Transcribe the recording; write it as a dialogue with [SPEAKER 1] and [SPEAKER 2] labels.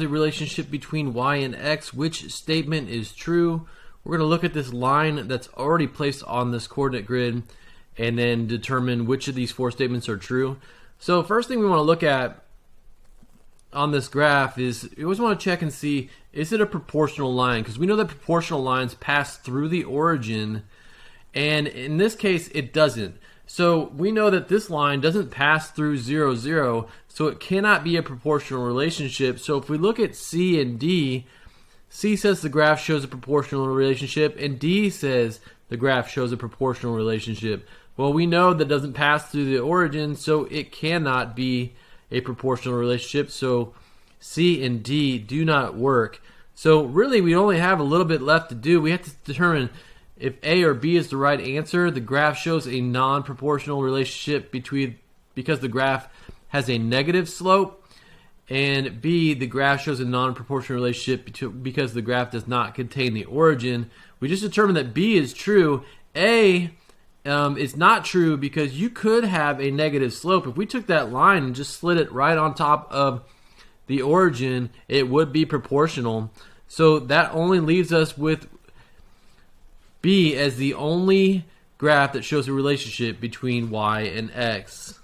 [SPEAKER 1] a relationship between y and x, which statement is true? We're going to look at this line that's already placed on this coordinate grid and then determine which of these four statements are true. So first thing we want to look at on this graph is you always want to check and see, is it a proportional line? Because we know that proportional lines pass through the origin, and in this case it doesn't. So we know that this line doesn't pass through 0, 0, so it cannot be a proportional relationship. So if we look at C and D, C says the graph shows a proportional relationship, and D says the graph shows a proportional relationship. Well, we know that it doesn't pass through the origin, so it cannot be a proportional relationship. So C and D do not work. So really, we only have a little bit left to do. We have to determine if A or B is the right answer. The graph shows a non-proportional relationship because the graph has a negative slope, and B, the graph shows a non-proportional relationship because the graph does not contain the origin. We just determined that B is true. A is not true because you could have a negative slope. If we took that line and just slid it right on top of the origin, it would be proportional. So that only leaves us with B as the only graph that shows a relationship between y and x.